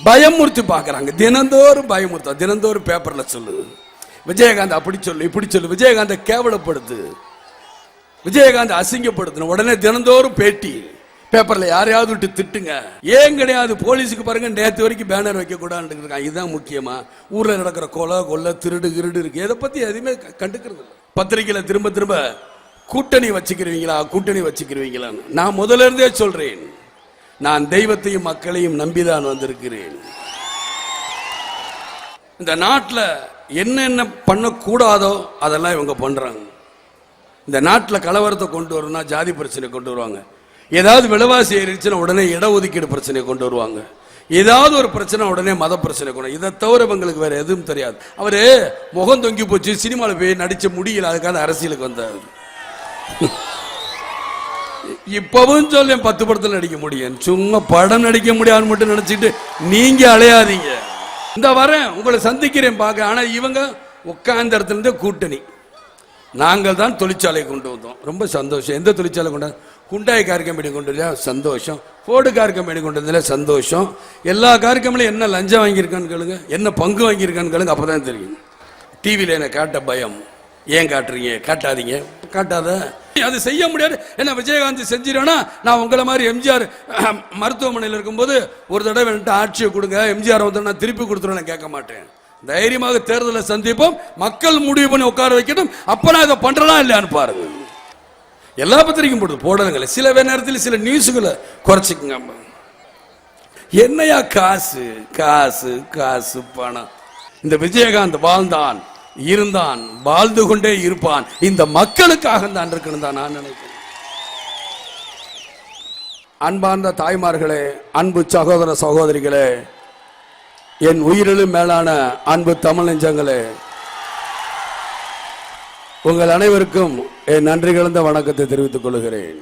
பயமுறுத்தி பார்க்குறாங்க. தினந்தோறும் பயமுறுத்தா, தினந்தோறும் பேப்பர்ல சொல்லு, விஜயகாந்த் அப்படி சொல்லு இப்படி சொல்லு, விஜயகாந்தை கேவலப்படுத்து, விஜயகாந்த் அசிங்கப்படுத்தணும். உடனே தினந்தோறும் பேட்டி பேப்பர்ல யாரையாவது விட்டு திட்டுங்க. ஏன் கிடையாது, போலீஸுக்கு பாருங்க நேற்று வரைக்கும் பேனர் வைக்க கூடாது இருக்காங்க. இதுதான் முக்கியமா? ஊர்ல நடக்கிற கொலை கொள்ளை திருடு கிருடு இருக்கு, எதை பத்தி எதுவுமே கண்டுக்கிறது இல்லை. பத்திரிகையில திரும்ப திரும்ப கூட்டணி வச்சுக்கிறீங்களா கூட்டணி வச்சுக்கிறீங்களான்னு. நான் முதல்ல இருந்தே சொல்றேன், நான் தெய்வத்தையும் மக்களையும் நம்பிதான் வந்திருக்கிறேன். இந்த நாட்டில் என்னென்ன பண்ணக்கூடாதோ அதெல்லாம் இவங்க பண்றாங்க. இந்த நாட்டில் கலவரத்தை கொண்டு வரணும்னா ஜாதி பிரச்சனை கொண்டு வருவாங்க. ஏதாவது விலைவாசி ஏறிச்சுன்னா உடனே இடஒதுக்கீடு பிரச்சனையை கொண்டு வருவாங்க. ஏதாவது ஒரு பிரச்சனை உடனே மத பிரச்சனை கொண்டு. இதை தவிர இவங்களுக்கு வேற எதுவும் தெரியாது. அவரு முகம் தொங்கி போச்சு, சினிமாவில் போய் நடிச்ச முடியல, அதுக்காக அரசியலுக்கு வந்தார். இப்பவும் சொல்ல 10 படத்தில் நடிக்க முடியும், சும்மா படம் நடிக்க முடியாதுன்னு மட்டும் நினைச்சிட்டு நீங்க அலையாதீங்க. இந்த வரேன் உங்களை சந்திக்கிறேன் பார்க்க. ஆனா இவங்க உட்கார்ந்த இடத்துல இருந்தே கூட்டணி. நாங்கள் தான் தொழிற்சாலை கொண்டு வந்தோம், ரொம்ப சந்தோஷம். எந்த தொழிற்சாலை கொண்டு? குண்டாய் கார் கம்பெனி கொண்டு வந்தா சந்தோஷம், ஃபோர்டு கார் கம்பெனி கொண்டு வந்ததுல சந்தோஷம். எல்லா கார் கம்பெனியும் என்ன லஞ்சம் வாங்கியிருக்கான்னு கேளுங்க, என்ன பங்கு வாங்கியிருக்கான்னு கேளுங்க, அப்பதான் தெரியும். டிவியில் என்ன காட்ட பயம், ஏன் காட்டுறீங்க? காட்டாதீங்க, காட்டாத. அது செய்ய முடியாது. என்ன விஜயகாந்த் செஞ்சிருவேன்னா நான் உங்களை மாதிரி எம்ஜிஆர் மருத்துவமனையில் இருக்கும்போது ஒரு தடவை என்கிட்ட ஆட்சியை கொடுங்க, எம்ஜிஆர் வந்து நான் திருப்பி கொடுத்துருவேன் கேட்க மாட்டேன். தைரியமாக தேர்தலை சந்திப்போம், மக்கள் முடிவு பண்ணி உட்கார வைக்கட்டும், அப்ப நான் இதை பண்றேனா இல்லையான்னு பாருங்க. எல்லா பத்திரிக்கையும் போட்டு போடலுங்களே, சில நேரத்தில் சில நியூஸுகளை குறைச்சிக்குங்க. என்னையா காசு காசு காசு பணம். இந்த விஜயகாந்த் வாழ்ந்தான், இருந்தான், வாழ்ந்து கொண்டே இருப்பான். இந்த மக்களுக்காக தான் இருக்கணும் தான் நான் நினைக்கிறேன். அன்பார்ந்த தாய்மார்களே, அன்பு சகோதர சகோதரிகளே, என் உயிரிலும் மேலான அன்பு தமிழ் நெஞ்சங்களே, உங்கள் அனைவருக்கும் என் நன்றி கலந்த வணக்கத்தை தெரிவித்துக் கொள்கிறேன்.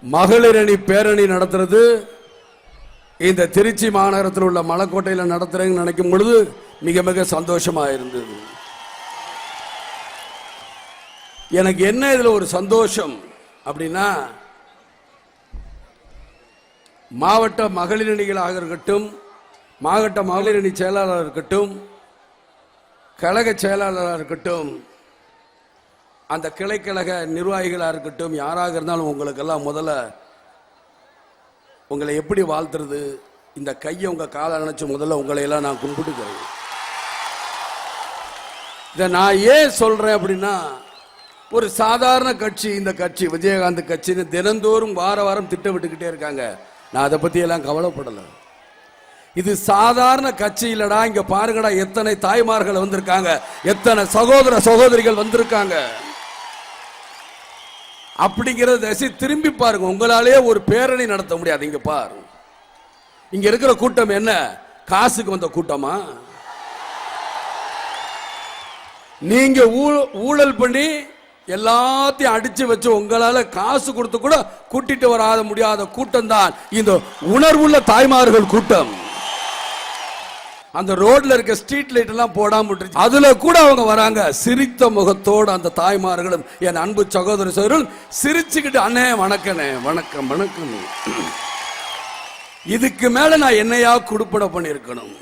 மகளிர் அணி பேரணி நடத்துறது இந்த திருச்சி மாநகரத்தில் உள்ள மலைக்கோட்டையில் நடத்துறேன்னு நினைக்கும் பொழுது மிக மிக சந்தோஷமா இருந்தது. எனக்கு என்ன இதுல ஒரு சந்தோஷம் அப்படின்னா, மாவட்ட மகளிர் அணிகளாக இருக்கட்டும், மாவட்ட மகளிர் அணி செயலாளர் இருக்கட்டும், கழக செயலாளராக இருக்கட்டும், அந்த கிளைக்கழக நிர்வாகிகளாக இருக்கட்டும், யாராக இருந்தாலும் உங்களுக்கெல்லாம் முதல்ல உங்களை எப்படி வாழ்த்துறது, இந்த கையை உங்க காலை நினைச்சு முதல்ல உங்களை எல்லாம் நான் கும்பிட்டுக்கிறேன். இதை நான் ஏன் சொல்றேன் அப்படின்னா, ஒரு சாதாரண கட்சி இந்த கட்சி விஜயகாந்த் கட்சின்னு தினந்தோறும் வார வாரம் திட்டமிட்டுக்கிட்டே இருக்காங்க. நான் அதை பத்தி எல்லாம் கவலைப்படலை. இது சாதாரண கட்சி இல்லடா. இங்க பாருங்கடா, எத்தனை தாய்மார்கள் வந்திருக்காங்க, எத்தனை சகோதர சகோதரிகள் வந்திருக்காங்க அப்படிங்கிறத திரும்பி பாருங்க. உங்களாலேயே ஒரு பேரணி நடத்த முடியாது. இங்க பாருங்க, இங்க இருக்கிற கூட்டம் என்ன காசுக்கு வந்த கூட்டமா? நீங்க ஊழல் பண்ணி எல்லாத்தையும் அடிச்சு வச்சு உங்களால காசு கொடுத்து கூட கூட்டிட்டு வராத முடியாத கூட்டம் தான் இந்த உணர்வுள்ள தாய்மார்கள் கூட்டம். அந்த ரோட்ல இருக்க ஸ்ட்ரீட் லைட் எல்லாம் போடாம அதுல கூட அவங்க வராங்க சிரித்த முகத்தோடு. அந்த தாய்மார்களும் என் அன்பு சகோதர சகோதரர்கள் சிரிச்சுக்கிட்டு, அண்ணே வணக்கண்ணே, வணக்கம் வணக்கம். இதுக்கு மேல நான் என்னையா குடுப்பட பண்ணிருக்கணும்?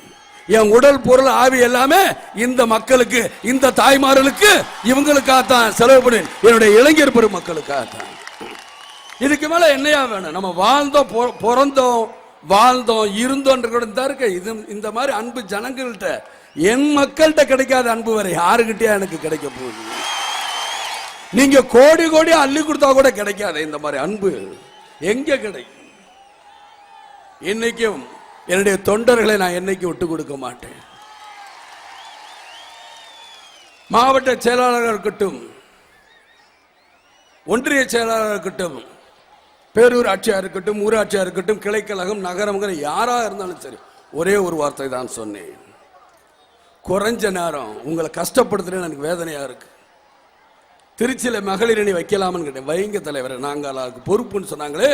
என் உடல் பொருள் ஆவி எல்லாமே இந்த மக்களுக்கு, இந்த தாய்மார்களுக்கு, இவங்களுக்காகத்தான் செலவு பண்ணி, என்னுடைய இளைஞர் பெருமக்களுக்காகத்தான். இதுக்கு மேல என்னையா வேணும்? நம்ம வாழ்ந்தோம், பிறந்தோம், வாழ்ந்தோம், இருந்தோம். இது இந்த மாதிரி அன்பு ஜனங்கள்கிட்ட, என் மக்கள்கிட்ட கிடைக்காத அன்பு வரை யாருகிட்டயா எனக்கு கிடைக்க போகுது? நீங்க கோடி கோடி அள்ளி கொடுத்தா கூட கிடைக்காத இந்த மாதிரி அன்பு எங்க கிடைக்கும்? என்னைக்கும் என்னுடைய தொண்டர்களை நான் என்னைக்கு விட்டு கொடுக்க மாட்டேன். மாவட்ட செயலாளராக இருக்கட்டும், ஒன்றிய செயலாளராக இருக்கட்டும், பேரூர் ஆட்சியா இருக்கட்டும், ஊராட்சியா இருக்கட்டும், கிளைக்கழகம், நகரம்ங்கிற யாரா இருந்தாலும் சரி, ஒரே ஒரு வார்த்தை தான் சொன்னேன். குறைஞ்ச நேரம் உங்களை கஷ்டப்படுத்துறேன்னு எனக்கு வேதனையா இருக்கு. திருச்சியில மகளிர் அணி வைக்கலாம்னு கேட்டேன். வைங்க தலைவர், நாங்கள் அதுக்கு பொறுப்புன்னு சொன்னாங்களே,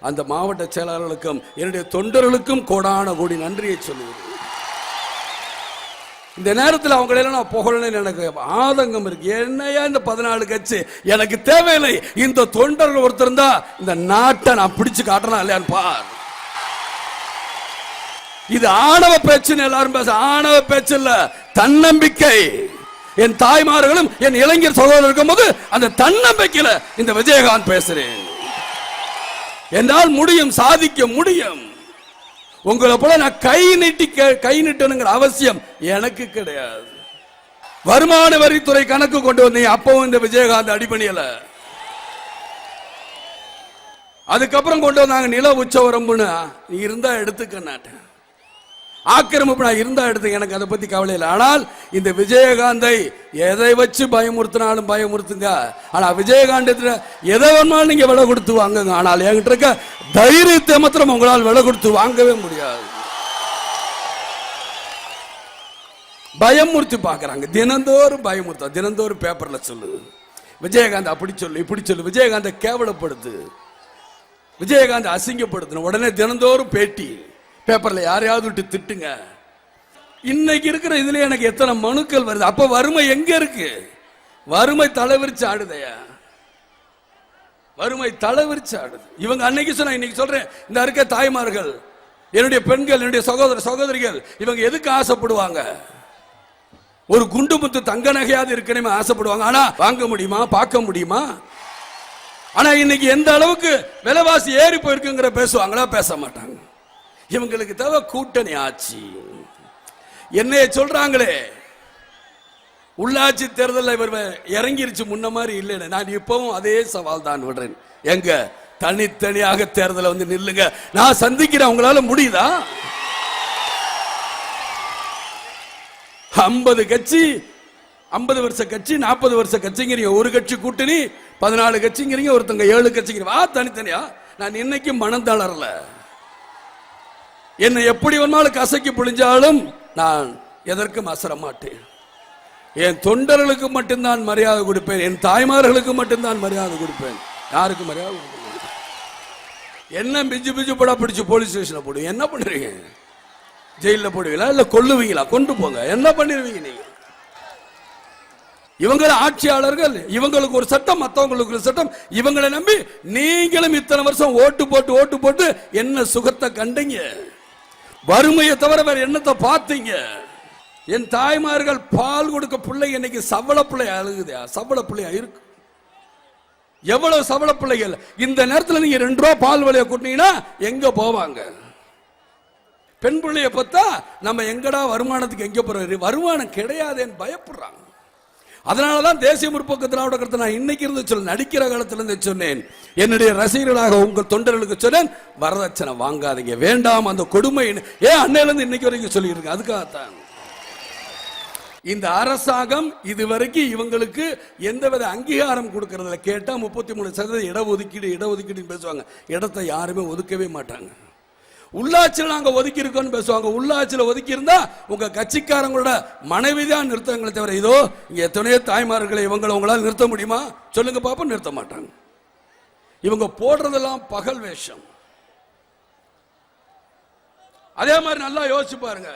அந்த மாவட்ட செயலாளர்களுக்கும் என்னுடைய தொண்டர்களுக்கும் கோடான கோடி நன்றியை சொல்லுகிறேன். இந்த நேரத்தில் அவங்களெல்லாம் நான் புகழணும், எனக்கு ஆதங்கம் இருக்கு. என்னையா இந்த 14 கட்சி எனக்கு தேவையில்லை. இந்த தொண்டர்கள் ஒருத்தர் தான் இந்த நாட்டை நான் பிடிச்சு காட்டணும் இல்லையான்னு பார். இது ஆணவ பேச்சுன்னு எல்லாரும் பேச, ஆணவ பேச்சு இல்ல, தன்னம்பிக்கை. என் தாய்மார்களும் என் இளைஞர் சகோதரர் இருக்கும் போது அந்த தன்னம்பிக்கையில இந்த விஜயகாந்த் பேசுறேன். என்னால் முடியும், சாதிக்க முடியும். உங்களை போல நான் கை நீட்டணுங்கிற அவசியம் எனக்கு கிடையாது. வருமான வரித்துறை கணக்கு கொண்டு வந்தீங்க, அப்பவும் இந்த விஜயகாந்த் அடிபணியல. அதுக்கப்புறம் கொண்டு வந்தாங்க நில உச்சவரம்புன்னு, நீ இருந்தா எடுத்துக்க, ஆக்கிரமிப்பு நான் இருந்தா எடுத்து, எனக்கு அதை பத்தி கவலை இல்லை. ஆனால் இந்த விஜயகாந்தை எதை வச்சு பயமுறுத்தினாலும் பயமுறுத்துங்க, ஆனா விஜயகாந்த் எதை வேணாலும் நீங்க விலை கொடுத்து வாங்குங்க, ஆனால் என்கிட்ட இருக்க தைரியத்தை மாத்திரம் உங்களால் விலை கொடுத்து வாங்கவே முடியாது. பயமுறுத்தி பாக்குறாங்க, தினந்தோறும் பயமுறுத்த, தினந்தோறும் பேப்பர்ல சொல்லு விஜயகாந்த் அப்படி சொல்லு இப்படி சொல்லு, விஜயகாந்தை கேவலப்படுத்து, விஜயகாந்த் அசிங்கப்படுத்தணும், உடனே தினந்தோறும் பேட்டி பேப்பர்ல யாரையாவது விட்டு திட்டுங்க. இன்னைக்கு இருக்கிற இதுல எனக்கு எத்தனை மனுக்கள் வருது. அப்ப வறுமை எங்க இருக்கு? வறுமை தலைவிரிச்சு ஆடுதையா, வறுமை தலைவிரிச்சு ஆடுது. இவங்க அன்னைக்கு சொன்ன, இன்னைக்கு சொல்றேன், இந்த இருக்க தாய்மார்கள், என்னுடைய பெண்கள், என்னுடைய சகோதர சகோதரிகள், இவங்க எதுக்கு ஆசைப்படுவாங்க? ஒரு குண்டு முத்து தங்க நகையாவது இருக்கணுமே ஆசைப்படுவாங்க. ஆனா வாங்க முடியுமா, பார்க்க முடியுமா? ஆனா இன்னைக்கு எந்த அளவுக்கு விலைவாசி ஏறி போயிருக்குங்கிற பேசுவாங்களா? பேச மாட்டாங்க. இவங்களுக்கு தேவை கூட்டணி ஆட்சி. என்னைய சொல்றாங்களே உள்ளாட்சி தேர்தலில் இவர் இறங்கிருச்சு, முன்ன மாதிரி இல்லைன்னு. நான் இப்பவும் அதே சவால் தான் விடுறேன். எங்க தனித்தனியாக தேர்தலை வந்து நில்லுங்க, நான் சந்திக்கிறேன். உங்களால முடியுதா? 50 கட்சி, 50 வருஷ கட்சி, 40 வருஷ கட்சிங்கிறீங்க, ஒரு கட்சி கூட்டணி 14 கட்சிங்கிறீங்க, ஒருத்தங்க 7 கட்சிங்கிறீங்க. வா தனித்தனியா. நான் இன்னைக்கும் மனம் தளரல. என்னை எப்படி வேணாலும் கசக்கி புழிஞ்சாலும் நான் எதற்கும் அசர மாட்டேன். என் தொண்டர்களுக்கு மட்டும்தான் மரியாதை கொடுப்பேன், என் தாய்மார்களுக்கு மட்டும்தான் மரியாதை கொடுப்பேன், யாருக்கு மரியாதை கொடுப்பேன். என்ன பிஜு பிஜு படா பிடிச்சு போலீஸ் ஸ்டேஷன்ல போடுவீங்க, என்ன பண்ணுறீங்க? ஜெயிலில் போடுவீங்களா இல்ல கொல்லுவீங்களா? கொண்டு போங்க, என்ன பண்ணிடுவீங்க நீங்க? இவங்க ஆட்சியாளர்கள், இவங்களுக்கு ஒரு சட்டம், மற்றவங்களுக்கு ஒரு சட்டம். இவங்களை நம்பி நீங்களும் இத்தனை வருஷம் ஓட்டு போட்டு என்ன சுகத்தை கண்டீங்க? வறுமையை தவிர வேற என்னத்தை பார்த்தீங்க? என் தாய்மார்கள் பால் கொடுக்க பிள்ளை இன்னைக்கு சவள பிள்ளை அழுகுதா? சவள பிள்ளையா இருக்கு. எவ்வளவு சவள பிள்ளைகள் இந்த நேரத்தில் நீங்க 2 ரூபா பால் விலையை கூட்டினீங்கன்னா எங்க போவாங்க? பெண் பிள்ளைய பார்த்தா நம்ம எங்கடா வருமானத்துக்கு எங்க போறது? வருமானம் கிடையாதுன்னு பயப்படுறாங்க. அதனாலதான் தேசிய முற்போக்கு திராவிட கழகத்தை நான் இன்னைக்கு இருந்து சொல்ல, நடிக்கிற காலத்துல இருந்து சொன்னேன், என்னுடைய ரசிகர்களாக உங்கள் தொண்டர்களுக்கு சொன்னேன், வரதட்சணை வாங்காதீங்க, வேண்டாம் அந்த கொடுமை. ஏன் அன்னையில இருந்து இன்னைக்கு வரைக்கும் சொல்லியிருக்கேன். அதுக்காகத்தான் இந்த அரசாங்கம் இதுவரைக்கும் இவங்களுக்கு எந்தவித அங்கீகாரம் கொடுக்கறதுல. கேட்டா 33% இடஒதுக்கீடு பேசுவாங்க. இடத்தை யாருமே ஒதுக்கவே மாட்டாங்க. உள்ளாட்சியில் நாங்க ஒதுக்கி இருக்கோம்னு பேசுவாங்க. உள்ளாட்சியில் ஒதுக்கி இருந்தா உங்க கட்சிக்காரங்களோட மனைவி தான் நிறுத்தங்களை தவிர, இதோ இங்க எத்தனையோ தாய்மார்களை இவங்களை உங்களால் நிறுத்த முடியுமா? சொல்லுங்க பாப்போம். நிறுத்த மாட்டாங்க. இவங்க போடுறதெல்லாம் பகல் வேஷம். அதே மாதிரி நல்லா யோசிச்சு பாருங்க.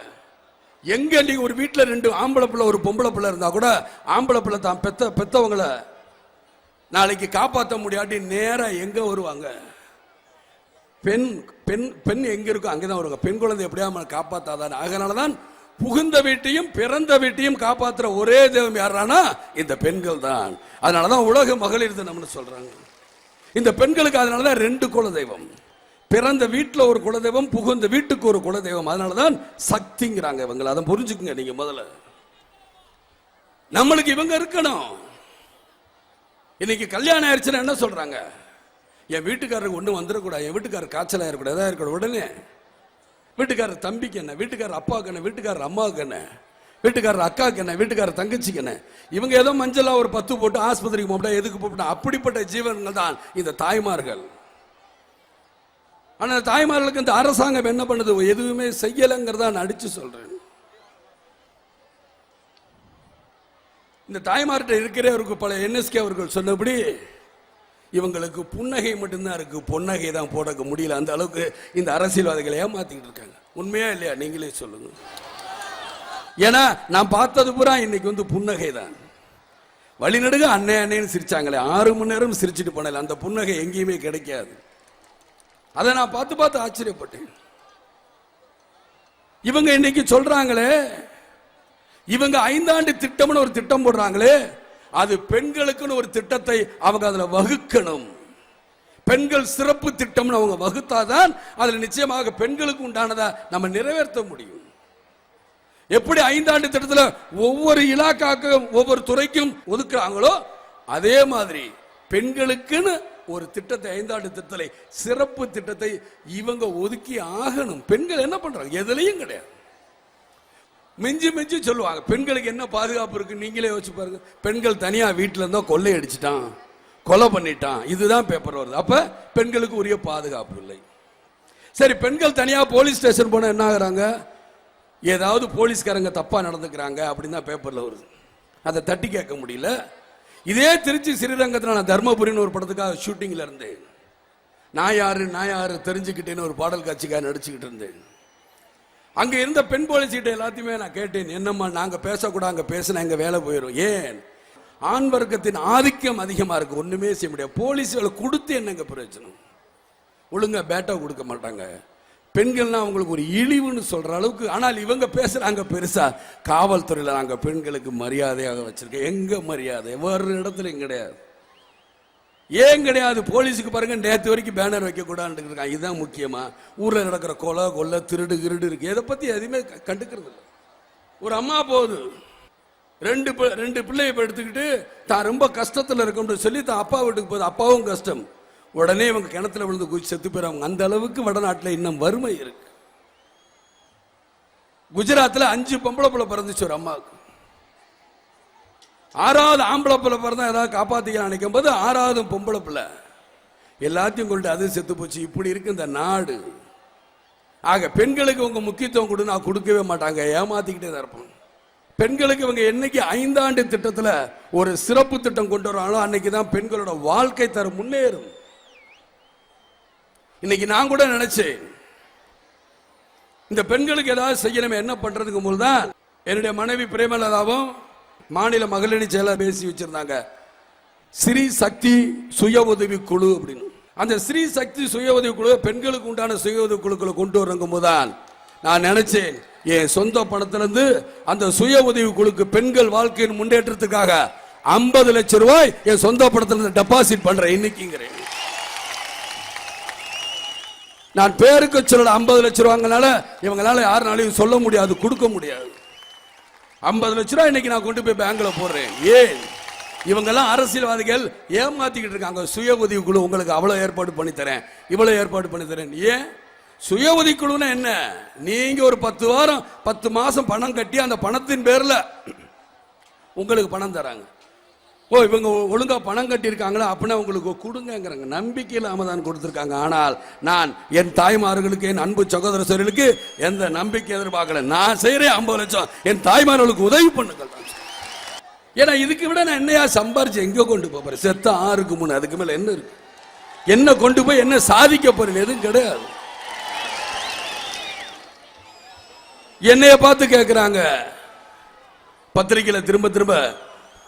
எங்க நீங்க ஒரு வீட்டில் 2 ஆம்பளை பிள்ளை ஒரு பொம்பளை பிள்ளை இருந்தா கூட, ஆம்பளை பிள்ளை தான் பெத்தவங்களை நாளைக்கு காப்பாற்ற முடியாட்டி நேரா எங்க வருவாங்க? பெண் பெண் பெண் எங்க இருக்கும் அங்கதான் வருவாங்க. பெண் குழந்தை எப்படியா காப்பாத்தாதான். அதனாலதான் புகுந்த வீட்டையும் பிறந்த வீட்டையும் காப்பாற்றுற ஒரே தெய்வம் யாரானா இந்த பெண்கள் தான். அதனாலதான் உலக மகளிர் தினம்னு சொல்றாங்க. இந்த பெண்களுக்கு அதனாலதான் 2 குலதெய்வம். பிறந்த வீட்டில் ஒரு குலதெய்வம், புகுந்த வீட்டுக்கு ஒரு குலதெய்வம். அதனாலதான் சக்திங்கிறாங்க இவங்களை. அதை புரிஞ்சுக்குங்க நீங்க முதல்ல. நம்மளுக்கு இவங்க இருக்கணும். இன்னைக்கு கல்யாணம் ஆயிடுச்சுன்னா என்ன சொல்றாங்க? என் வீட்டுக்காரருக்கு ஒன்றும் வந்துடக்கூடாது, என் வீட்டுக்காரர் காய்ச்சலாக இருக்கக்கூடாது, எதாவது இருக்கக்கூடாது. உடனே வீட்டுக்காரர் தம்பிக்கு என்ன, வீட்டுக்காரர் அப்பாவுக்கு என்ன, வீட்டுக்காரர் அம்மாவுக்கு என்ன, வீட்டுக்காரர் அக்காவுக்கு என்ன, வீட்டுக்காரர் தங்கச்சிக்கு என்ன. இவங்க ஏதோ மஞ்சளாக ஒரு 10 போட்டு ஆஸ்பத்திரிக்கு போட்டா எதுக்கு போட்டா? அப்படிப்பட்ட ஜீவன்கள் தான் இந்த தாய்மார்கள். ஆனால் தாய்மார்களுக்கு இந்த அரசாங்கம் என்ன பண்ணுது? எதுவுமே செய்யலைங்கிறதா நான் அடிச்சு சொல்றேன். இந்த தாய்மார்கிட்ட இருக்கிறவருக்கு பல NSK அவர்கள் சொன்னபடி இவங்களுக்கு புன்னகை மட்டும்தான் இருக்கு, பொன்னகை தான் போட முடியல. அந்த அளவுக்கு இந்த அரசியல்வாதிகளை ஏமாத்திக்கிட்டு இருக்காங்க. உண்மையா இல்லையா? நீங்களே சொல்லுங்க. ஏன்னா நான் பார்த்தது பூரா இன்னைக்கு வந்து புன்னகை தான். வழிநடுக அன்னை அன்னைன்னு சிரிச்சாங்களே, 6 மணி நேரம் சிரிச்சுட்டு போனல, அந்த புன்னகை எங்கேயுமே கிடைக்காது. அதை நான் பார்த்து ஆச்சரியப்பட்டேன். இவங்க இன்னைக்கு சொல்றாங்களே, இவங்க 5 ஆண்டு திட்டம்னு ஒரு திட்டம் போடுறாங்களே, அது பெண்களுக்குன்னு ஒரு திட்டத்தை அவங்க அதுல வகுக்கணும். பெண்கள் சிறப்பு திட்டம்னு அவங்க வகுத்தாதான் அதுல நிச்சயமாக பெண்களுக்கு உண்டானதா நம்ம நிறைவேற்ற முடியும். எப்படி 5 ஆண்டு திட்டத்தில் ஒவ்வொரு இலாக்காக்கும் ஒவ்வொரு துறைக்கும் ஒதுக்குறாங்களோ அதே மாதிரி பெண்களுக்குன்னு ஒரு திட்டத்தை 5 ஆண்டு திட்டத்தை சிறப்பு திட்டத்தை இவங்க ஒதுக்கி ஆகணும். பெண்கள் என்ன பண்றாங்க? எதுலையும் கிடையாது. மிஞ்சி மிஞ்சி சொல்லுவாங்க பெண்களுக்கு என்ன பாதுகாப்பு இருக்கு, நீங்களே யோசிச்சு பாருங்க. பெண்கள் தனியா வீட்டுல இருந்தா கொள்ளை அடிச்சிட்டான், கொலை பண்ணிட்டான், இதுதான் பேப்பர் வருது. அப்ப பெண்களுக்கு உரிய பாதுகாப்பு இல்லை. சரி, பெண்கள் தனியா போலீஸ் ஸ்டேஷன் போனா என்ன ஆகுறாங்க? ஏதாவது போலீஸ்காரங்க தப்பா நடந்துக்கிறாங்க அப்படின்னு தான் பேப்பர்ல வருது. அதை தட்டி கேட்க முடியல. இதே திருச்சி ஸ்ரீரங்கத்தில் நான் தர்மபுரின்னு ஒரு படத்துக்காக ஷூட்டிங்ல இருந்தேன். நான் யாரு தெரிஞ்சுக்கிட்டேன்னு ஒரு பாடல் காட்சிக்காக நடிச்சுக்கிட்டு இருந்தேன். அங்க இருந்த பெண் போலீஸ் கிட்ட எல்லாத்தையுமே நான் கேட்டேன், என்னம்மா நாங்க பேசக்கூடாது, அங்க பேசினா எங்க வேலை போயிடும். ஏன்? ஆண் வர்க்கத்தின் ஆதிக்கம் அதிகமா இருக்கு, ஒண்ணுமே செய்ய முடியாது. போலீஸ்களை கொடுத்து என்னங்க பிரயோஜனம்? ஒழுங்கா பேட்டா கொடுக்க மாட்டாங்க. பெண்கள்னா அவங்களுக்கு ஒரு இழிவுன்னு சொல்ற அளவுக்கு. ஆனால் இவங்க பேசுறாங்க பெருசா, காவல்துறையில நாங்க பெண்களுக்கு மரியாதையாக வச்சிருக்கோம். எங்க மரியாதை? வேறு இடத்துலையும் கிடையாது. ஏன் கிடையாது? போலீஸுக்கு பாருங்க, நேற்று வரைக்கும் பேனர் வைக்க கூடாதுன்னு இருக்காங்க. இதுதான் முக்கியமா? ஊர்ல நடக்கிற கொலை கொள்ளை திருடு கிருடு இருக்கு, எதை பத்தி எதுவுமே கண்டுக்கிறது இல்லை. ஒரு அம்மா போகுது, ரெண்டு பிள்ளையை எடுத்துக்கிட்டு தான் ரொம்ப கஷ்டத்துல இருக்கும்னு சொல்லி தான் அப்பா வீட்டுக்கு போகுது. அப்பாவும் கஷ்டம். உடனே இவங்க கிணத்துல விழுந்து குச்சி செத்து போயிடுவாங்க. அந்த அளவுக்கு வடநாட்டில் இன்னும் வறுமை இருக்கு. குஜராத்தில் 5 பொம்பளை பிள்ளை பிறந்துச்சு ஒரு அம்மாவுக்கு. 6வது ஆம்பளை பிள்ளை பிறந்தா ஏதாவது காப்பாத்திக்க நினைக்கும் போது 6வது பொம்பளை பிள்ளை எல்லாத்தையும் கொண்டு அது செத்து போச்சு. இப்படி இருக்கு இந்த நாடு. ஆக பெண்களுக்கு உங்க முக்கியத்துவம் கொடு, நான் கொடுக்கவே மாட்டாங்க, ஏமாத்திக்கிட்டே தான் இருப்பாங்க. பெண்களுக்கு இவங்க என்னைக்கு 5 ஆண்டு திட்டத்துல ஒரு சிறப்பு திட்டம் கொண்டு வராங்களோ அன்னைக்குதான் பெண்களோட வாழ்க்கை தரம் முன்னேறும். இன்னைக்கு நான் கூட நினைச்சேன், இந்த பெண்களுக்கு ஏதாவது செய்யணுமே, என்ன பண்றதுக்கு போதுதான் என்னுடைய மனைவி பிரேமலதாவும் மாநில மகளிர் செயலர் பேசி வச்சிருந்தாங்க, ஸ்ரீ சக்தி சுய உதவி குழு அப்படின்னு. அந்த ஸ்ரீ சக்தி சுய உதவி குழு பெண்களுக்கு உண்டான சுய உதவி குழுக்களை கொண்டு வரங்கும் போதுதான் நான் நினைச்சேன், என் சொந்த பணத்திலிருந்து அந்த சுய உதவி குழுக்கு பெண்கள் வாழ்க்கையின் முன்னேற்றத்துக்காக 50 லட்சம் ரூபாய் என் சொந்த பணத்திலிருந்து டெபாசிட் பண்றேன் இன்னைக்குங்கிறேன். நான் பேருக்கு சொல்ல 50 லட்சம் ரூபாங்கனால இவங்களால யாருனாலையும் சொல்ல முடியாது, கொடுக்க முடியாது. 50 லட்சம் ரூபாய் இன்னைக்கு நான் கொண்டு போய் பேங்க்ல போடுறேன். ஏன்? இவங்கெல்லாம் அரசியல்வாதிகள் ஏமாத்திக்கிட்டு இருக்காங்க. சுய உதவி குழு உங்களுக்கு அவ்வளவு ஏற்பாடு பண்ணி தரேன், இவ்வளவு ஏற்பாடு பண்ணி தரேன். ஏன்? சுய உதவி குழுன்னா என்ன? நீங்க ஒரு 10 வாரம் 10 மாசம் பணம் கட்டி அந்த பணத்தின் பேர்ல உங்களுக்கு பணம் தராங்க. ஓ, இவங்க ஒழுங்கா பணம் கட்டி இருக்காங்களா அப்படின்னா உங்களுக்கு கொடுங்கிறாங்க. நம்பிக்கை இல்லாம தான் கொடுத்திருக்காங்க. ஆனால் நான் என் தாய்மார்களுக்கு, என் அன்பு சகோதரர்களுக்கு எந்த நம்பிக்கை எதிர்பார்க்கல. நான் செய்யறேன் 50 லட்சம் என் தாய்மார்களுக்கு உதவி பண்ணுங்கள். ஏன்னா இதுக்கு விட நான் என்னையா சம்பாரிச்சு எங்க கொண்டு போறேன்? செத்த 6க்கு 3, அதுக்கு மேல என்ன இருக்கு? என்ன கொண்டு போய் என்ன சாதிக்க போறேன்? எதுவும் கிடையாது. என்னைய பார்த்து கேட்கிறாங்க பத்திரிகையில திரும்ப திரும்ப,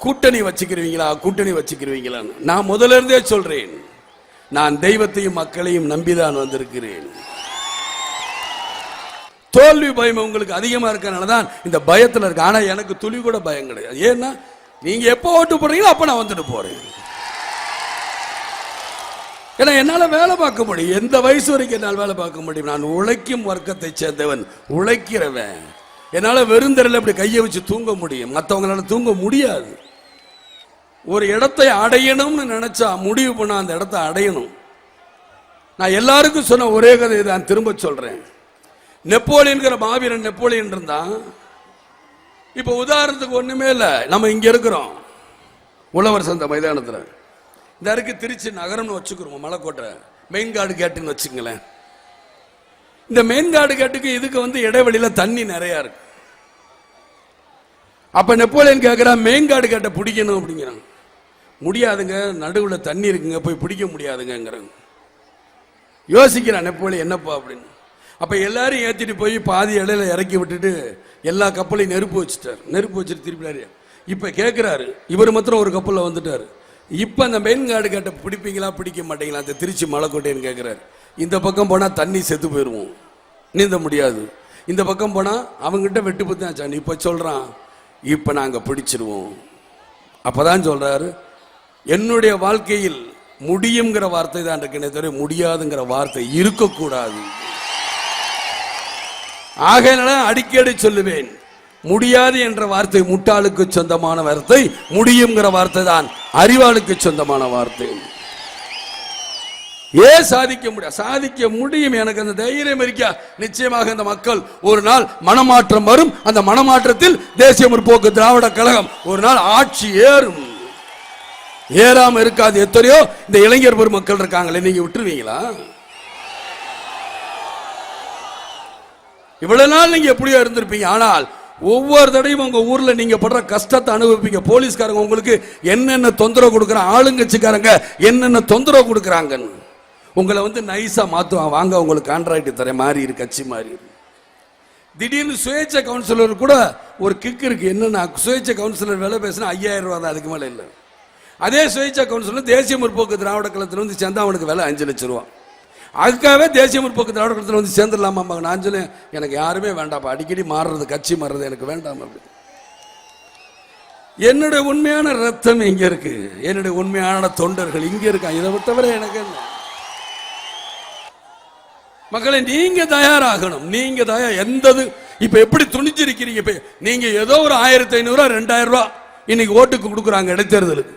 கூட்டணி வச்சுக்கிறீங்களா, கூட்டணி வச்சுக்கிறீங்களா? நான் முதல்ல இருந்தே சொல்றேன், நான் தெய்வத்தையும் மக்களையும் நம்பிதான் வந்திருக்கிறேன். தோல்வி பயம் உங்களுக்கு அதிகமா இருக்கனாலதான் இந்த பயத்துல இருக்கு. ஆனா எனக்கு துளி கூட பயம் கிடையாது. ஏன்னா நீங்க எப்ப ஓட்டு போடுறீங்களோ அப்ப நான் வந்துட்டு போறேன். ஏன்னா என்னால வேலை பார்க்க முடியும், எந்த வயசு வரைக்கும் என்னால் வேலை பார்க்க முடியும். நான் உழைக்கும் வர்க்கத்தை சேர்ந்தவன், உழைக்கிறவன். என்னால வெறுந்தரில் இப்படி கையை வச்சு தூங்க முடியும், மற்றவங்களால தூங்க முடியாது. ஒரு இடத்தை அடையணும்னு நினைச்சா முடிவு பண்ண அந்த இடத்தை அடையணும். நான் எல்லாருக்கும் சொன்ன ஒரே கதை நான் திரும்ப சொல்றேன். நெப்போலியன்கிற மாவீரன் நெப்போலியன் இருந்தான். இப்ப உதாரணத்துக்கு ஒண்ணுமே இல்லை, நம்ம இங்க இருக்கிறோம் உழவர் சந்தை மைதானத்துல. இந்த இருக்கு திருச்சி நகரம்னு வச்சுக்கிறோம், மலைக்கோட்டை மெயின்காடு கேட்டுன்னு வச்சுங்களேன். இந்த மெயின்காடு கேட்டுக்கு இதுக்கு இடைவெளியில தண்ணி நிறைய இருக்கு. அப்ப நெப்போலியன் கேட்கிறான், மெயின்காடு கேட்டை பிடிக்கணும் அப்படிங்கிறான். முடியாதுங்க, நடுவுல தண்ணி இருக்குங்க, போய் பிடிக்க முடியாதுங்கிறாங்க. யோசிக்கிறான் நெப்போலியன், என்னப்பா அப்படின்னு. அப்ப எல்லாரும் ஏத்திட்டு போய் பாதி இடையில இறக்கி விட்டுட்டு எல்லா கப்பலையும் நெருப்பு வச்சுட்டாரு. நெருப்பு வச்சுட்டு திருப்பினாரு. இப்ப கேட்கிறாரு, இவர் மாத்திரம் ஒரு கப்பல்ல வந்துட்டாரு. இப்ப அந்த மெயின்காடு கேட்ட பிடிப்பீங்களா பிடிக்க மாட்டீங்களா? அந்த திருச்சி மலைக்கோட்டைன்னு கேட்கிறாரு. இந்த பக்கம் போனா தண்ணி செத்து போயிருவோம், நீந்த முடியாது. இந்த பக்கம் போனா அவங்ககிட்ட வெட்டு புத்தான். இப்ப சொல்றான், இப்ப நாங்க பிடிச்சிருவோம். அப்பதான் சொல்றாரு, என்னுடைய வாழ்க்கையில் முடியுங்கிற வார்த்தை தான் இருக்குன்னே தவிர முடியாதுங்கிற வார்த்தை இருக்கக்கூடாது. ஆகையினால அடிக்கடி சொல்லுவேன், முடியாது என்ற வார்த்தை முட்டாளுக்கு சொந்தமான வார்த்தை, முடியுங்கிற வார்த்தை தான் அறிவாளுக்கு சொந்தமான வார்த்தை. ஏன் சாதிக்க முடியும்? சாதிக்க முடியும். எனக்கு அந்த தைரியம் இருக்கா? நிச்சயமாக இந்த மக்கள் ஒரு நாள் மனமாற்றம் வரும். அந்த மனமாற்றத்தில் தேசிய முற்போக்கு திராவிட கழகம் ஒரு நாள் ஆட்சி ஏறும். ஏறாம இருக்காது. எத்தனையோ இந்த இளைஞர் பெருமக்கள் இருக்காங்களே, நீங்க விட்டுருவீங்களா? இவ்வளவு நாள் நீங்க எப்படியோ இருந்திருப்பீங்க. ஆனால் ஒவ்வொரு தடையும் உங்க ஊர்ல நீங்க படுற கஷ்டத்தை அனுபவிப்பீங்க. போலீஸ்காரங்க உங்களுக்கு என்னென்ன தொந்தரவு கொடுக்குறாங்க, ஆளுங்கட்சிக்காரங்க என்னென்ன தொந்தரவு கொடுக்குறாங்கன்னு உங்களை நைஸா மாத்துவாங்க. வாங்க உங்களுக்கு கான்ட்ராக்ட் தரேன், மாறி இருக்கு, கட்சி மாறி இருக்கு. திடீர்னு சுயேட்சை கவுன்சிலர் கூட ஒரு கிக் இருக்கு. என்னன்னா, சுயேட்சை கவுன்சிலர் வேலை பேசினா 5000 ரூபாய் தான், அதுக்கு மேல இல்லை. அதே சுயேட்சை கவுன்சிலர் தேசிய முற்போக்கு திராவிட கழகத்தில் சேர்ந்தா அவனுக்கு வேலை 5 லட்சம் ரூபா. அதுக்காகவே தேசிய முற்போக்கு திராவிட கழகத்தில் சேர்ந்துடலாமா? நான் சொல்லேன், எனக்கு யாருமே வேண்டாப்பா, அடிக்கடி மாறுறது, கட்சி மாறுறது எனக்கு வேண்டாம். அப்படி என்னுடைய உண்மையான ரத்தம் இங்க இருக்கு, என்னுடைய உண்மையான தொண்டர்கள் இங்க இருக்காங்க. இதை தவிர எனக்கு என்ன? மக்களை நீங்க தயாராகணும். நீங்க எந்தது இப்ப எப்படி துணிச்சிருக்கிறீங்க? இப்ப நீங்க ஏதோ ஒரு 1500 2000 ரூபாய் இன்னைக்கு ஓட்டுக்கு கொடுக்குறாங்க. இடைத்தேர்தலுக்கு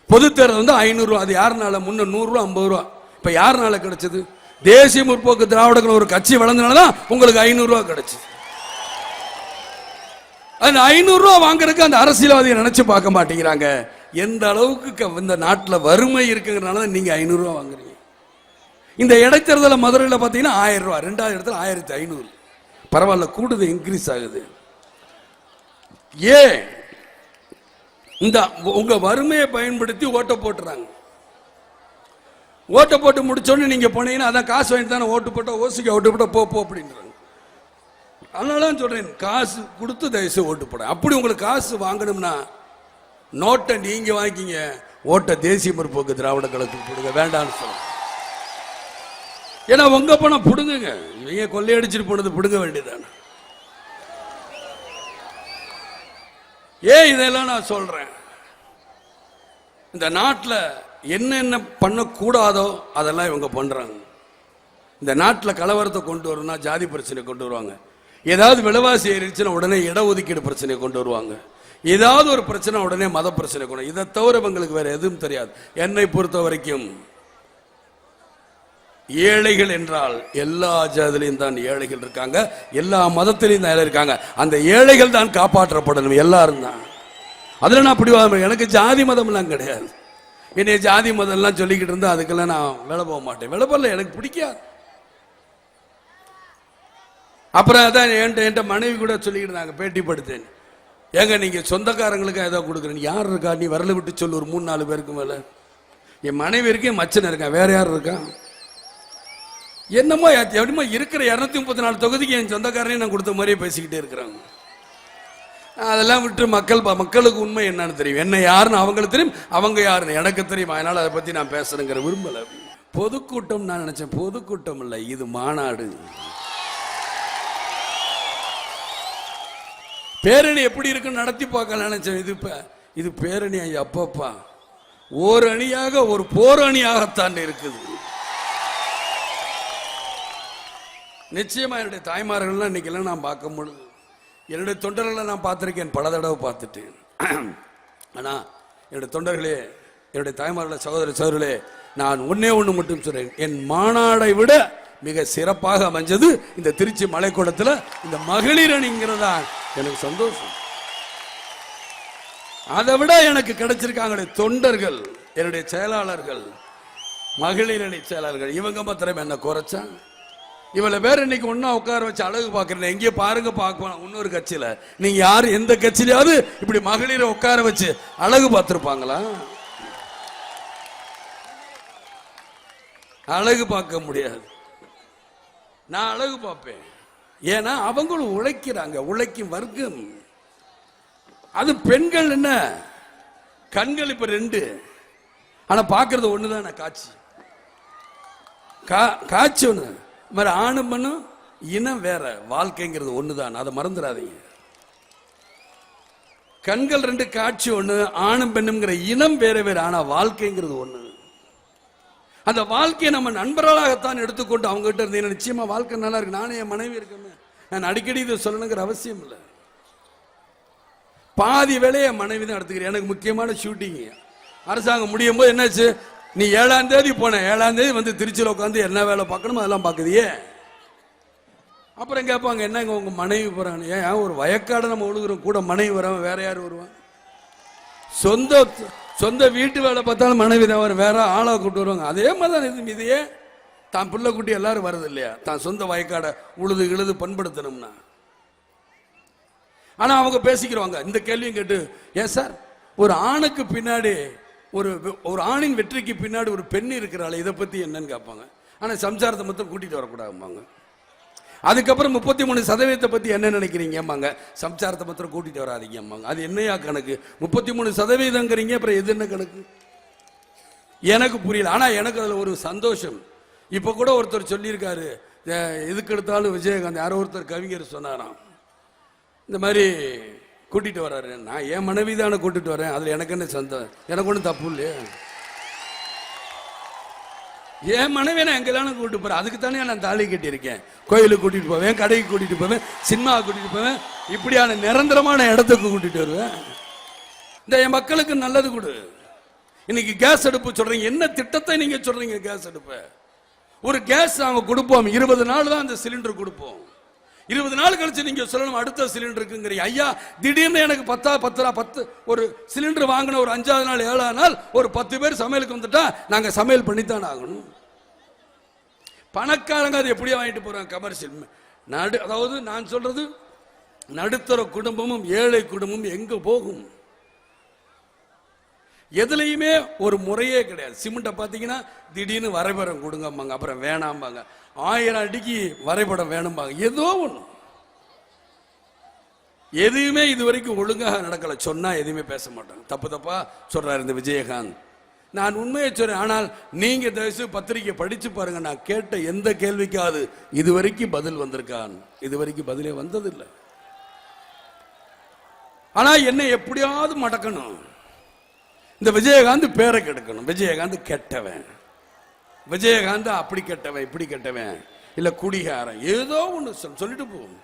பொது தேர்தல் 500 ரூபாய். அது யாருனால? முன்ன 100 ரூபாய் 50 ரூபாய். இப்ப யாருனால கிடைச்சது? தேசிய முற்போக்கு திராவிட ஒரு கட்சி வளர்ந்தனாலதான் உங்களுக்கு 500 ரூபாய் கிடைச்சது. அந்த 500 ரூபாய் வாங்குறதுக்கு அந்த அரசியல்வாதியை நினைச்சு பார்க்க மாட்டேங்கிறாங்க. எந்த அளவுக்கு இந்த நாட்டில் வறுமை இருக்குங்கிறனால நீங்க 500 ரூபாய் வாங்குறீங்க. இந்த இடைத்தேர்தல மதுரையில் பார்த்தீங்கன்னா 1000 ரூபாய், 2வது இடத்துல 1500. பரவாயில்ல, கூடுது, இன்க்ரீஸ் ஆகுது. ஏன்? இந்த உங்க வறுமையை பயன்படுத்தி ஓட்டை போட்டுறாங்க. ஓட்டை போட்டு முடிச்சோன்னு நீங்க போனீங்கன்னா அதான் காசு வாங்கி தானே ஓட்டு போட்டா, ஓசிக்க ஓட்டு போட்டா போ அப்படின்றாங்க. அதனால சொல்றேன், காசு கொடுத்து தயவுசெய்து ஓட்டு போட. அப்படி உங்களுக்கு காசு வாங்கணும்னா நோட்டை நீங்க வாங்கிக்கிங்க, ஓட்டை தேசிய முற்போக்கு திராவிட கழகத்துக்கு போடுங்க, வேண்டாம்னு சொல்லுங்க. ஏன்னா உங்க பணம் புடுங்குங்க. இவங்க கொள்ளையடிச்சிட்டு போனது புடுங்க வேண்டியதான? ஏன் இதெல்லாம் நான் சொல்றேன்? இந்த நாட்டில் என்னென்ன பண்ணக்கூடாதோ அதெல்லாம் இவங்க பண்றாங்க. இந்த நாட்டில் கலவரத்தை கொண்டு வரணும்னா ஜாதி பிரச்சனை கொண்டு வருவாங்க. ஏதாவது விலைவாசி ஏறிச்சுன்னா உடனே இடஒதுக்கீடு பிரச்சனையை கொண்டு வருவாங்க. ஏதாவது ஒரு பிரச்சனை உடனே மத பிரச்சனை கொண்டு. இதை தவிர இவங்களுக்கு வேற எதுவும் தெரியாது. என்னை பொறுத்த வரைக்கும் ஏழைகள் என்றால் எல்லா ஜாதியிலையும் தான் ஏழைகள் இருக்காங்க, எல்லா மதத்திலையும் தான் இருக்காங்க. அந்த ஏழைகள் தான் காப்பாற்றப்படணும், எல்லாரும் தான். அதுல நான் அப்படி எனக்கு ஜாதி மதம் எல்லாம் கிடையாது. என்னைய ஜாதி மதம் எல்லாம் சொல்லிக்கிட்டு இருந்தா அதுக்கெல்லாம் நான் வேலை போக மாட்டேன். வேலை போகல, எனக்கு பிடிக்காது. அப்புறம் அதான் என்கிட்ட மனைவி கூட சொல்லிக்கிட்டு இருந்தாங்க, பேட்டி படுத்தேன். ஏங்க நீங்க சொந்தக்காரங்களுக்கு ஏதோ கொடுக்குறேன், யார் இருக்கா? நீ வரல விட்டு சொல்லு, ஒரு 3-4 பேருக்கு மேல. என் மனைவி இருக்கேன், மச்சன் இருக்கேன், வேற யார் இருக்கா? என்னமோ எப்படிமா இருக்கிற 234 தொகுதிக்கு என் சொந்தக்காரனையும் நான் கொடுத்த மாதிரியே பேசிக்கிட்டே இருக்கிறாங்க. அதெல்லாம் விட்டு மக்களுக்கு உண்மை என்னன்னு தெரியும், என்ன யாருன்னு அவங்களுக்கு தெரியும், அவங்க யாருன்னு எனக்கு தெரியும். அதனால அதை பத்தி நான் பேசுறேங்கிற விரும்பல. பொதுக்கூட்டம் நான் நினைச்சேன், பொதுக்கூட்டம் இல்லை, இது மாநாடு. பேரணி எப்படி இருக்குன்னு நடத்தி பார்க்க நினைச்சேன். இது பேரணி அப்பப்பா, ஓர் அணியாக ஒரு போர் அணியாகத்தான் இருக்குது. நிச்சயமா என்னுடைய தாய்மார்கள்லாம் இன்னைக்கெல்லாம் நான் பார்க்க முடியுது. என்னுடைய தொண்டர்களை நான் பார்த்துருக்கேன், பல தடவை பார்த்துட்டேன். ஆனால் என்னுடைய தொண்டர்களே, என்னுடைய தாய்மார்களே, சகோதர சகோதரர்களே, நான் ஒன்னே ஒன்று மட்டும் சொல்றேன். என் மாநாடை விட மிக சிறப்பாக அமைஞ்சது இந்த திருச்சி மலைக்கூடத்தில் இந்த மகளிர் அணிங்கிறதா எனக்கு சந்தோஷம். அதை விட எனக்கு கிடைச்சிருக்காங்க தொண்டர்கள், என்னுடைய செயலாளர்கள், மகளிர் அணி செயலாளர்கள். இவங்க மாத்திரம் என்ன குறைச்சா? இவளை பேர் இன்னைக்கு ஒன்னா உட்கார வச்சு அழகு பார்க்கறேன். எங்கேயே பாருங்க பார்க்கலாம் இன்னொரு கட்சியில. நீங்க யாரு எந்த கட்சியிலாவது இப்படி மகளிரை உட்கார வச்சு அழகு பார்த்திருப்பாங்களா? அழகு பார்க்க முடியாது. நான் அழகு பார்ப்பேன். ஏன்னா அவங்களும் உழைக்கிறாங்க, உழைக்கும் வர்க்கம். அது பெண்கள் என்ன கண்கள் இப்ப 2, ஆனா பாக்குறது ஒண்ணுதான். காட்சி காட்சி ஒண்ணு மாதிரி ஆணும் பண்ணும் இனம் வேற, வாழ்க்கைங்கிறது ஒண்ணுதான், அதை மறந்துடாதீங்க. கண்கள் ரெண்டு, காட்சி ஒண்ணு, ஆணும் பெண்ணுங்கிற இனம் வேற வேற, ஆனா வாழ்க்கைங்கிறது ஒண்ணு. அந்த வாழ்க்கையை நம்ம நண்பர்களாகத்தான் எடுத்துக்கொண்டு அவங்க கிட்ட இருந்தீங்க, நிச்சயமா வாழ்க்கை நல்லா இருக்கு. நானே என் மனைவி இருக்கேன், நான் அடிக்கடி இதை சொல்லணுங்கிற அவசியம் இல்லை. பாதி வேலையை என் மனைவி தான் எடுத்துக்கிறேன். எனக்கு முக்கியமான ஷூட்டிங் அரசாங்கம் முடியும் போது என்னாச்சு, நீ 7ஆம் தேதி போன, 7ஆம் தேதி வந்து திருச்சியில் உட்காந்து என்ன வேலை பார்க்கணுமோ அதெல்லாம் பார்க்குதியே. அப்புறம் கேட்பாங்க, என்னங்க உங்க மனைவி போறாங்க? ஏன் ஒரு வயக்காடு நம்ம ஒழுகுறோம், கூட மனைவி வராம வேற யார் வருவான்? சொந்த வீட்டு வேலை பார்த்தாலும் மனைவி தான் வரும், வேற ஆளா கூட்டு வருவாங்க. அதே மாதிரி தான் இதையே தான் பிள்ளை குட்டி எல்லாரும் வருது இல்லையா, தான் சொந்த வயக்காடை உழுது பண்படுத்தணும்னா. ஆனா அவங்க பேசிக்கிறவாங்க. இந்த கேள்வியும் கேட்டு, ஏன் சார் ஒரு ஆணுக்கு பின்னாடி ஒரு ஆணின் வெற்றிக்கு பின்னாடி ஒரு பெண் இருக்கிறாள், இதை பத்தி என்னன்னு கேட்பாங்க. ஆனா சம்சாரத்தை மொத்தம் கூட்டிட்டு வரக்கூடாதும்பாங்க. அதுக்கப்புறம் 33% பத்தி என்ன நினைக்கிறீங்க? சம்சாரத்தை மாத்திரம் கூட்டிட்டு வராதீங்க. அது என்னையா கணக்கு? 33%ங்கிறீங்க, அப்புறம் எது என்ன கணக்கு? எனக்கு புரியல. ஆனா எனக்கு அதுல ஒரு சந்தோஷம். இப்ப கூட ஒருத்தர் சொல்லியிருக்காரு, எதுக்கு எடுத்தாலும் விஜயகாந்த், யாரோ ஒருத்தர் கவிஞர் சொன்னாராம், இந்த மாதிரி கூட்டிட்டு வர்றாரு. நான் என் மனைவி தானே கூட்டிட்டு வரேன், அதுல எனக்கு என்ன சந்தோஷம்? எனக்கு ஒன்றும் தப்பு இல்லையே. என் மனைவி நான் எங்கெல்லாம் கூட்டிட்டு போறேன், அதுக்கு தானே நான் தாலி கட்டியிருக்கேன். கோயிலுக்கு கூட்டிட்டு போவேன், கடைக்கு கூட்டிட்டு போவேன், சினிமாவை கூட்டிட்டு போவேன், இப்படியான நிரந்தரமான இடத்துக்கு கூட்டிட்டு வருவேன். இந்த என் மக்களுக்கு நல்லது கொடு. இன்னைக்கு கேஸ் அடுப்பு சொல்றீங்க, என்ன திட்டத்தை நீங்க சொல்றீங்க? கேஸ் அடுப்பு, ஒரு கேஸ் நாங்க கொடுப்போம், 20 நாள் தான் அந்த சிலிண்டர் கொடுப்போம். 20 நாள் கழிச்சு நீங்க சொல்லணும் அடுத்த சிலிண்டருக்குங்கிறீங்க. ஐயா, திடீர்னு எனக்கு 10 ஒரு சிலிண்டர் வாங்கின ஒரு 5ஆவது நாள் 7ஆவது நாள் ஒரு 10 பேர் சமையலுக்கு வந்துட்டா நாங்க சமையல் பண்ணித்தான் ஆகணும். பணக்காரங்க அது எப்படியா வாங்கிட்டு போறாங்க, கமர்ஷியல். அதாவது நான் சொல்றது நடுத்தர குடும்பமும் ஏழை குடும்பமும் எங்க போகும்? எதுலையுமே ஒரு முறையே கிடையாது. சிமெண்ட்டை பார்த்தீங்கன்னா திடீர்னு வரைபடம் கொடுங்கம்பாங்க, அப்புறம் வேணாம்பாங்க. 1000 அடிக்கு வரைபடம் வேணும்பாங்க. ஏதோ ஒண்ணு, எதுவுமே இது வரைக்கும் ஒழுங்காக நடக்கல. சொன்னா எதுவுமே பேச மாட்டாங்க, தப்பா சொல்றாரு இந்த விஜயகாந்த். நான் உண்மையை சொல்றேன். ஆனால் நீங்க தயவுசெய்து பத்திரிகை படிச்சு பாருங்க. நான் கேட்ட எந்த கேள்விக்காவது இதுவரைக்கும் பதில் வந்திருக்கான்? இதுவரைக்கும் பதிலே வந்ததில்லை. ஆனா என்ன எப்படியாவது மடக்கணும், இந்த விஜயகாந்த் பேரை கெடுக்கணும். விஜயகாந்த் கெட்டவன், விஜயகாந்த் அப்படி கெட்டவன் இப்படி கெட்டவன், இல்ல குடிகாரன், ஏதோ ஒண்ணு சொல்லிட்டு போகும்.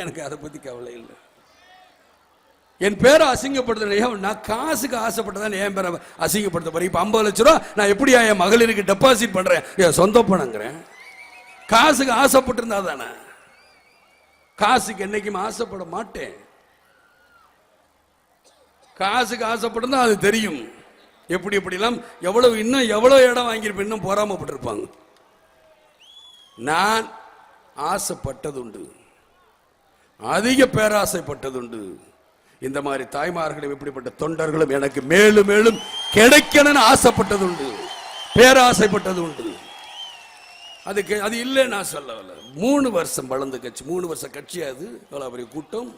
எனக்கு அதை பத்தி கவலை இல்லை. என் பேரை அசிங்கப்படுத்த, நான் காசுக்கு ஆசைப்பட்டதான் என் பேரை அசிங்கப்படுத்த போறேன். இப்ப 50 லட்சம் ரூபா நான் எப்படியா என் மகளிருக்கு டெபாசிட் பண்றேன்? என் சொந்த பணங்கிறேன். காசுக்கு ஆசைப்பட்டு இருந்தா தானே. காசுக்கு என்னைக்குமே ஆசைப்பட மாட்டேன். காசுக்கு ஆசைப்பட்டிருந்தா அது தெரியும் எப்படிலாம் எவ்வளவு இன்னும் எவ்வளவு இடம் வாங்கியிருப்பேன், இன்னும் போராமப்பட்டிருப்பாங்க. நான் ஆசைப்பட்டதுண்டு, அதிக பேராசைப்பட்டதுண்டு. இந்த மாதிரி தாய்மார்களும் இப்படிப்பட்ட தொண்டர்களும் எனக்கு மேலும் மேலும் கிடைக்கணும்னு ஆசைப்பட்டதுண்டு, பேராசைப்பட்டது உண்டு. அதுக்கு அது இல்லை நான் சொல்லவில்லை. 3 வருஷம் வளர்ந்த கட்சி, 3 வருஷ கட்சி, அது எவ்வளவு பெரிய கூட்டம்.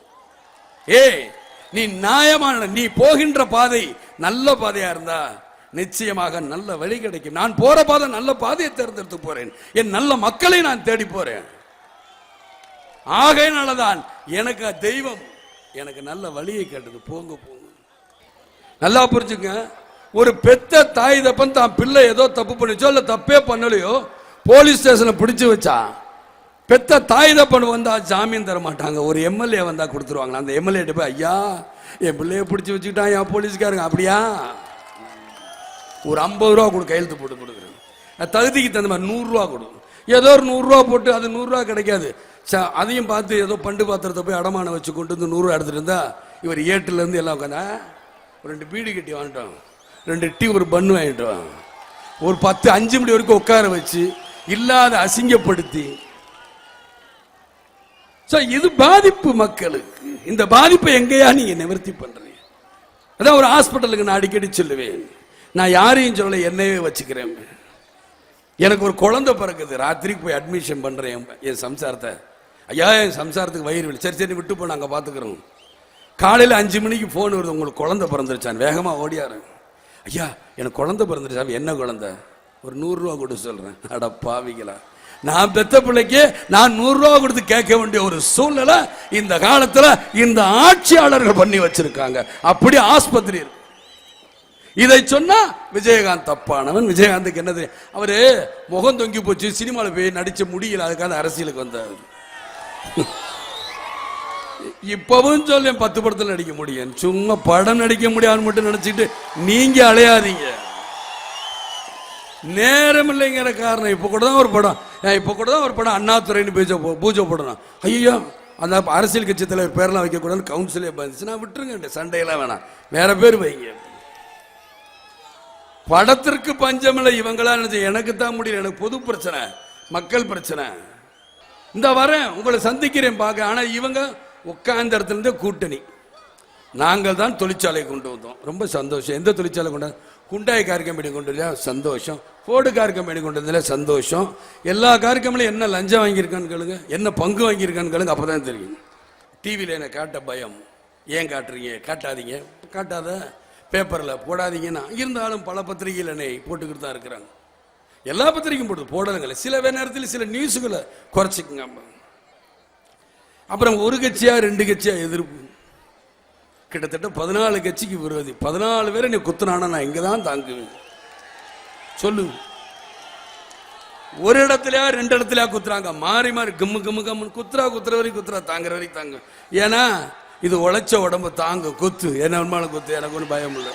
நீ நியாயமான, நீ போகின்ற பாதை நல்ல பாதையா இருந்தா நிச்சயமாக நல்ல வழி கிடைக்கும். நான் போற பாதை நல்ல பாதையை தேர்ந்தெடுத்து போறேன். என் நல்ல மக்களை நான் தேடி போறேன். ஆகையினாலதான் எனக்கு தெய்வம் எனக்கு நல்ல வழியை கேட்டது. போங்க போங்க, நல்லா புரிஞ்சுங்க. ஒரு பெத்த தாய் தப்பன் தான் பிள்ளை ஏதோ தப்பு பண்ணிச்சோ இல்ல தப்பே பண்ணலையோ போலீஸ் ஸ்டேஷனை பிடிச்சு வச்சா, பெத்த தாய் தப்பன் வந்தா ஜாமீன் தர மாட்டாங்க. ஒரு எம்எல்ஏ வந்தா கொடுத்துருவாங்க. அந்த எம்எல்ஏ போய், ஐயா என் பிள்ளைய பிடிச்சி வச்சுக்கிட்டான் என் போலீஸ்காரங்க, அப்படியா ஒரு 50 ரூபா கொடு, கையெழுத்து போட்டு கொடுக்குறேன். தகுதிக்கு தகுந்த மாதிரி 100 ரூபா கொடு. ஏதோ ஒரு 100 ரூபா போட்டு அது 100 ரூபா கிடைக்காது. அதையும் பார்த்து ஏதோ பண்டு பாத்திரத்தை போய் அடமான வச்சு கொண்டு வந்து 100 ரூபா எடுத்துட்டு இருந்தா இவர் ஏட்டுல இருந்து எல்லாம் உட்காந்தா 2 பீடி கட்டி வாங்கிட்டோம், 2 டீ ஒரு பன்னு வாங்கிட்டோம், ஒரு 5 மணி வரைக்கும் உட்கார வச்சு இல்லாத அசிங்கப்படுத்தி. இது பாதிப்பு மக்களுக்கு. இந்த பாதிப்பை எங்கேயா நீங்க நிவர்த்தி பண்றீங்க? அதான் ஒரு ஹாஸ்பிட்டலுக்கு நான் அடிக்கடி சொல்லுவேன், நான் யாரையும் சொல்ல, என்னையே வச்சுக்கிறேன். எனக்கு ஒரு குழந்தை பிறகுது, ராத்திரிக்கு போய் அட்மிஷன் பண்றேன் என் சம்சாரத்தை. ஐயா என் சம்சாரத்துக்கு வயிறு வலி, சரி சரி விட்டு போ நாங்க பாத்துக்கிறோம். காலையில 5 மணிக்கு போன் வருது, உங்களுக்கு குழந்தை பிறந்துருச்சான். வேகமா ஓடியாரு, ஐயா எனக்கு குழந்தை பிறந்துருச்சா. என்ன குழந்தை? ஒரு 100 ரூபா கொடு சொல்றேன். அட பாவிங்களா, நான் பெத்த பிள்ளைக்கு நான் 100 ரூபா கொடுத்து கேட்க வேண்டிய ஒரு சூழ்நிலை இந்த காலத்துல இந்த ஆட்சியாளர்கள் பண்ணி வச்சிருக்காங்க. அப்படி ஆஸ்பத்திரி இருக்கு. இதை சொன்னா விஜயகாந்த் தப்பானவன். விஜயகாந்துக்கு என்னது, அவரு முகம் தொங்கி போச்சு, சினிமாவில் போய் நடிச்ச முடியல, அதுக்காக அரசியலுக்கு வந்தார். இப்பவும் சொல்ல 10 படத்தில் நடிக்க முடியும், சும்மா படம் நடிக்க முடியாதுன்னு மட்டும் நினைச்சிட்டு நீங்க அலையாதீங்க. நேரம் இல்லைங்கிற காரணம். இப்ப கூட தான் ஒரு படம் அண்ணாதுரைன்னு பூஜை போடணும். ஐயோ அந்த அரசியல் கட்சி தலைவர் பேரெல்லாம் வைக்கக்கூடாதுன்னு கவுன்சிலே வந்துச்சு. நான் விட்டுருங்க, சண்டையெல்லாம் வேணாம், வேற பேர் வைங்க. படத்திற்கு பஞ்சமில்லை. இவங்களா நினைச்ச எனக்கு தான் முடியல, எனக்கு பொது பிரச்சனை, மக்கள் பிரச்சனை. இந்த வரேன் உங்களை சந்திக்கிறேன் பார்க்க. ஆனா இவங்க உட்கார்ந்த இடத்துல இருந்து கூட்டணி. நாங்கள் தான் தொழிற்சாலை கொண்டு வந்தோம், ரொம்ப சந்தோஷம். எந்த தொழிற்சாலை கொண்டு? குண்டாய் கார் கம்பெனி கொண்டு வரல, சந்தோஷம். போர்டு கார் கம்பெனி கொண்டு வந்ததுல சந்தோஷம். எல்லா கார் கம்பெனியும் என்ன லஞ்சம் வாங்கியிருக்கான்னு கேளுங்க, என்ன பங்கு வாங்கியிருக்கான்னு கேளுங்க, அப்பதான் தெரியும். டிவியில் என்ன காட்ட பயம். ஏன் காட்டுறீங்க? காட்டாதீங்க, காட்டாத. பேப்பரில் போடாதீங்கன்னா இருந்தாலும் பல பத்திரிகைகள் என்னை போட்டுக்கிட்டு தான் இருக்கிறாங்க. எல்லா பத்திரிகையும் போட்டு போடுறதுங்களே. சில நேரத்தில் சில நியூஸுகளை குறைச்சிக்குங்க. அப்புறம் ஒரு கட்சியா 2 கட்சியா எதிர்ப்பு. கிட்டத்தட்ட 14 கட்சிக்கு விரோதி. 14 பேரை நீ குத்துனானா நான் இங்க தான் தாங்குவேன். சொல்லு, ஒரு இடத்துலயா 2 இடத்துலயா குத்துறாங்க, மாறி மாறி கம்மு கம்மு கம்முன்னு குத்துற வரைக்கும் குத்துறா, தாங்குற வரைக்கும் தாங்க. ஏன்னா இது உழைச்ச உடம்பு, தாங்க, குத்து, என்ன வேணுமாலும் குத்து, எனக்கு ஒன்றும் பயம் இல்லை.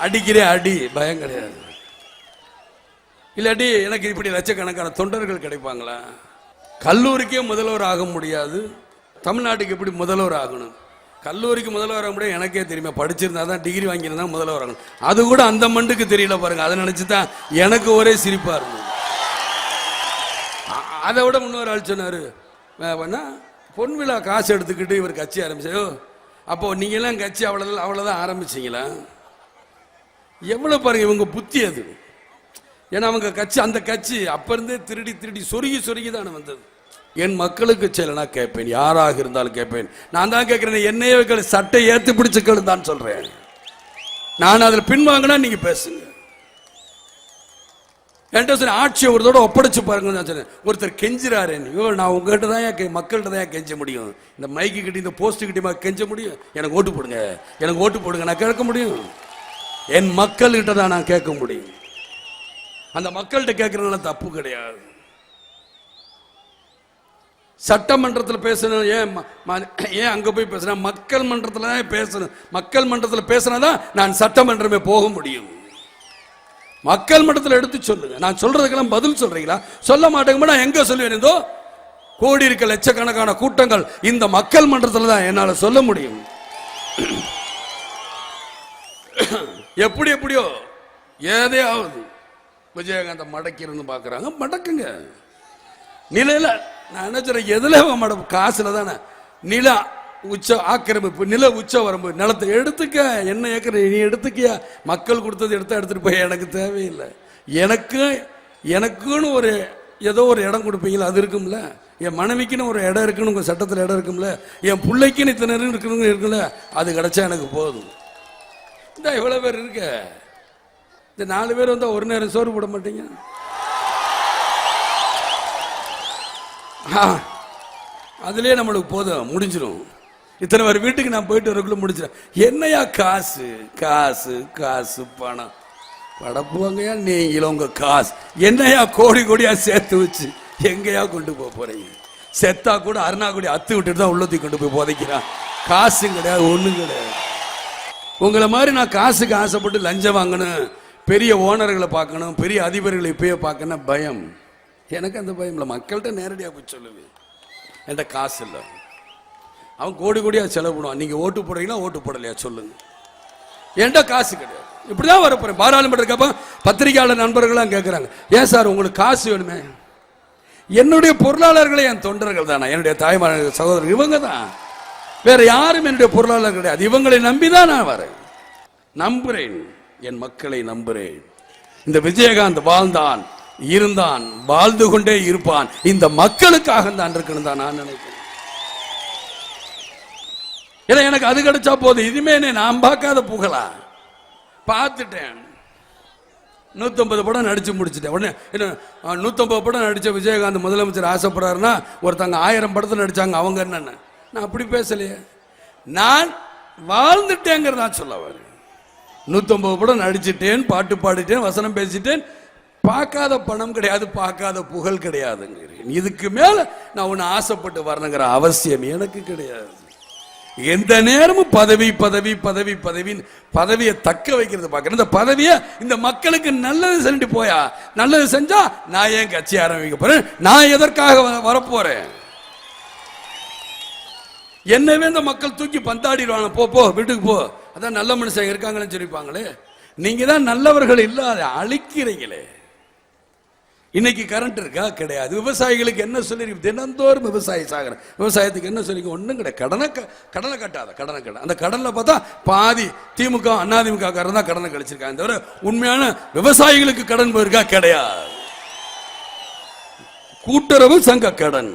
அடிக்கிறே அடி, பயம் கிடையாது. இல்லாட்டி எனக்கு இப்படி லட்சக்கணக்கான தொண்டர்கள் கிடைப்பாங்களா? கல்லூரிக்கே முதல்வர் ஆக முடியாது, தமிழ்நாட்டுக்கு எப்படி முதல்வர் ஆகணும்? கல்லூரிக்கு முதல்வர் ஆக முடியாது, எனக்கே தெரியுமா. படிச்சிருந்தா தான், டிகிரி வாங்கியிருந்தா முதல்வர் ஆகணும். அது கூட அந்த மண்டுக்கு தெரியல பாருங்க. அதை நினைச்சுதான் எனக்கு ஒரே சிரிப்பா இருந்தது. அதை விட முன்னோர் ஆள் சொன்னாரு, பொன் விழா காசு எடுத்துக்கிட்டு இவர் கட்சி ஆரம்பிச்சோ. அப்போ நீங்க எல்லாம் கட்சி அவ்வளவுதான் ஆரம்பிச்சீங்களா? எவ்வளவு பாருங்க இவங்க புத்தி அது. ஏன்னா அவங்க கட்சி, அந்த கட்சி அப்ப இருந்தே திருடி சொருகி தானே வந்தது. என் மக்களுக்கு செயலனா கேட்பேன், யாராக இருந்தாலும் கேட்பேன். நான் தான் கேட்கிறேன், என்னையே சட்டை ஏத்து பிடிச்சுக்கள் தான் சொல்றேன். நான் அதில் பின்வாங்கினா நீங்க பேசுங்க. என்கிட்ட ஆட்சியை ஒருத்தோட ஒப்படைச்சு பாருங்க நான் சொன்னேன். ஒருத்தர் கெஞ்சுறாரு, நான் உங்ககிட்ட தான் மக்கள்கிட்ட தான் கெஞ்ச முடியும், இந்த மைக்கு கிட்ட இந்த போஸ்ட் கிட்ட கெஞ்ச முடியும். எனக்கு ஓட்டு போடுங்க, நான் கேட்க முடியும். என் மக்கள்கிட்ட தான் நான் கேட்க முடியும். அந்த மக்கள்கிட்ட கேட்கறதுனால தப்பு கிடையாது. சட்டமன்றத்தில் பேசணும், ஏன் அங்க போய் பேசுறேன்? மக்கள் மன்றத்தில் தான் பேசணும். மக்கள் மன்றத்தில் பேசினாதான் நான் சட்டமன்றமே போக முடியும். மக்கள் மன்றத்தில் எடுத்து சொல்லுங்க. நான் சொல்றதுக்கெல்லாம் பதில் சொல்றீங்களா? சொல்ல மாட்டேங்க. நான் எங்க சொல்லுவேன்? இதோ கோடி இருக்க லட்சக்கணக்கான கூட்டங்கள் இந்த மக்கள் மன்றத்தில் தான் என்னால சொல்ல முடியும். எப்படியோ ஏதையாவது விஜயகாந்த மடக்கி இருந்து பாக்குறாங்க, மடக்குங்க. நிலையில நான் என்ன சொல்றேன், எதுல காசுல தானே. நில உச்ச ஆக்கிரமிப்பு, நில உச்ச வரம்பு, நிலத்தை எடுத்துக்க. என்ன ஏக்கர் நீ எடுத்துக்கியா? மக்கள் கொடுத்தது எடுத்துட்டு போய் எனக்கு தேவையில்லை. எனக்குன்னு ஒரு ஏதோ ஒரு இடம் கொடுப்பீங்களா? அது இருக்கும்ல. என் மனைவிக்குன்னு ஒரு இடம் இருக்குன்னு உங்க சட்டத்தில் இடம் இருக்கும்ல. என் பிள்ளைக்குன்னு இத்தனை இருக்கணும் இருக்குல்ல, அது கிடைச்சா எனக்கு போதும். இந்த இவ்வளவு பேர் இருக்க, இந்த 4 பேர் வந்தா ஒரு நேரம் சோறு போட மாட்டீங்க? அதுலயே நம்மளுக்கு போதும், முடிஞ்சிடும். இத்தனை பேர் வீட்டுக்கு நான் போயிட்டு வரக்குள்ள முடிச்சிடும். என்னையா காசு காசு காசு பணம் படப்புவாங்கயா நீங்களும் உங்க காசு என்னையா கோடியா சேர்த்து வச்சு எங்கயா கொண்டு போறீங்க? செத்தா கூட அருணாக்குடி அத்து விட்டுட்டு தான் உள்ளத்தி கொண்டு போய் போதைக்கிறான். காசு கிடையாது, ஒண்ணும் கிடையாது. உங்களை மாதிரி நான் காசுக்கு ஆசைப்பட்டு லஞ்சம் வாங்கணும், பெரிய ஓனர்களை பார்க்கணும், பெரிய அதிபர்களை இப்பயே பார்க்கணும் பயம். எனக்கு அந்த பயம் இல்லை. மக்கள்கிட்ட நேரடியாக போய் சொல்லுவேன், என்கிட்ட காசு இல்லை. அவன் கோடியா செலவு பண்ணுவான். நீங்க ஓட்டு போடுறீங்களா ஓட்டு போடலையா சொல்லுங்க. என்கிட்ட காசு கிடையாது. இப்படிதான் வரப்போறேன். பாராளுமன்ற பத்திரிகையாளர் நண்பர்கள்லாம் கேட்கிறாங்க, ஏன் சார் உங்களுக்கு காசு வேணுமே? என்னுடைய பொருளாளர்களை என் தொண்டர்கள் தானே, என்னுடைய தாய்மார்கள் சகோதரர்கள் இவங்க தான். வேற யாரும் என்னுடைய பொருளாளர் கிடையாது. இவங்களை நம்பிதான் நான் வரேன். நம்புறேன், என் மக்களை நம்புறேன். இந்த விஜயகாந்த் வாழ்ந்தான், இருந்தான், வாழ்ந்து கொண்டே இருப்பான். இந்த மக்களுக்காக தான் இருக்கணும் தான் நான் நினைக்கிறேன். ஏன்னா எனக்கு அது கிடைச்சா போதும். இனிமே நான் பார்க்காத புகழா பார்த்துட்டேன். 150 படம் நடிச்சு முடிச்சுட்டேன். உடனே என்ன 150 படம் நடிச்ச விஜயகாந்த் முதலமைச்சர் ஆசைப்படுறாருன்னா ஒருத்தங்க 1000 படத்தில் நடிச்சாங்க அவங்க என்னென்ன? நான் அப்படி பேசலையே, நான் வாழ்ந்துட்டேங்கிறதா சொல்ல வர. 150 படம் நடிச்சிட்டேன், பாட்டு பாடிட்டேன், வசனம் பேசிட்டேன். பார்க்காத பணம் கிடையாது, பார்க்காத புகழ் கிடையாதுங்க. இதுக்கு மேல நான் ஒன்று ஆசைப்பட்டு வரணுங்கிற அவசியம் எனக்கு கிடையாது. எந்த நேரமும் பதவி பதவி பதவி பதவின்னு பதவியை தக்க வைக்கிறது பார்க்கணும். இந்த பதவியை இந்த மக்களுக்கு நல்லது செஞ்சுட்டு போயா, நல்லது செஞ்சா நான் ஏன் கட்சி ஆரம்பிக்க போறேன், நான் எதற்காக வரப்போறேன்? என்னவே இந்த மக்கள் தூக்கி பந்தாடிடுவாங்க, போ போ வீட்டுக்கு போ, அதான் நல்ல மனுஷன் இருக்காங்கன்னு சொல்லிப்பாங்களே. நீங்க தான் நல்லவர்கள் இல்லாத அழிக்கிறீங்களே. இன்னைக்கு கரண்ட் இருக்கா? கிடையாது. விவசாயிகளுக்கு என்ன சொல்லி தினந்தோறும் விவசாயி சாகிற, விவசாயத்துக்கு என்ன சொல்லி? ஒன்றும் கிடையாது. கடனை கட்டாத, கடனை கட்ட. அந்த கடனில் பார்த்தா பாதி திமுக அதிமுக காரன் தான் கடனை கழிச்சிருக்காங்க, தவிர உண்மையான விவசாயிகளுக்கு கடன் போயிருக்கா? கிடையாது. கூட்டுறவு சங்க கடன்.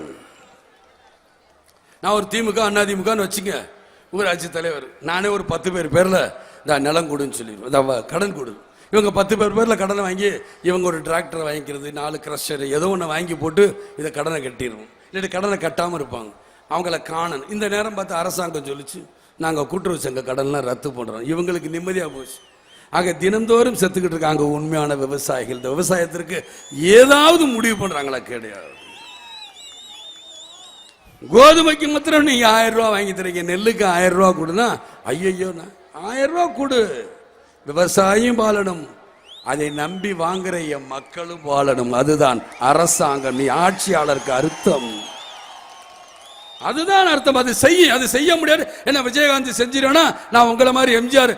நான் ஒரு திமுக அதிமுகன்னு வச்சுங்க, ஊராட்சி தலைவர், நானே ஒரு 10 பேர்ல நிலம் கொடுன்னு சொல்லிடுவேன், கடன் கொடு. இவங்க 10 பேர்ல கடனை வாங்கி இவங்க ஒரு டிராக்டர் வாங்கிக்கிறது, 4 கிரஷர் ஏதோ ஒன்று வாங்கி போட்டு இதை கடனை கட்டிடுவோம். இல்லாட்டி கடனை கட்டாமல் இருப்பாங்க, அவங்கள காணணும். இந்த நேரம் பார்த்து அரசாங்கம் சொல்லிச்சு நாங்கள் கூட்டுறவு சங்க கடன்லாம் ரத்து பண்ணுறோம். இவங்களுக்கு நிம்மதியாக போச்சு. ஆக தினந்தோறும் செத்துக்கிட்டு இருக்காங்க உண்மையான விவசாயிகள். இந்த விவசாயத்திற்கு ஏதாவது முடிவு பண்ணுறாங்களா? கிடையாது. கோதுமைக்கு மாத்திரம் நீங்க 1000 ரூபா வாங்கி தரீங்க, நெல்லுக்கு 1000 ரூபா கொடுனா ஐயோ 1000 ரூபா கொடு. விவசாயியும் வாழணும், அதை நம்பி வாங்குற என் மக்களும் வாழணும். அதுதான் அரசாங்கம், நீ ஆட்சியாளருக்கு அர்த்தம். அதுதான் அர்த்தம். அது செய்ய முடியாது. என்ன விஜயகாந்த் செஞ்சிருவேனா? நான் உங்களை மாதிரி எம்ஜிஆர்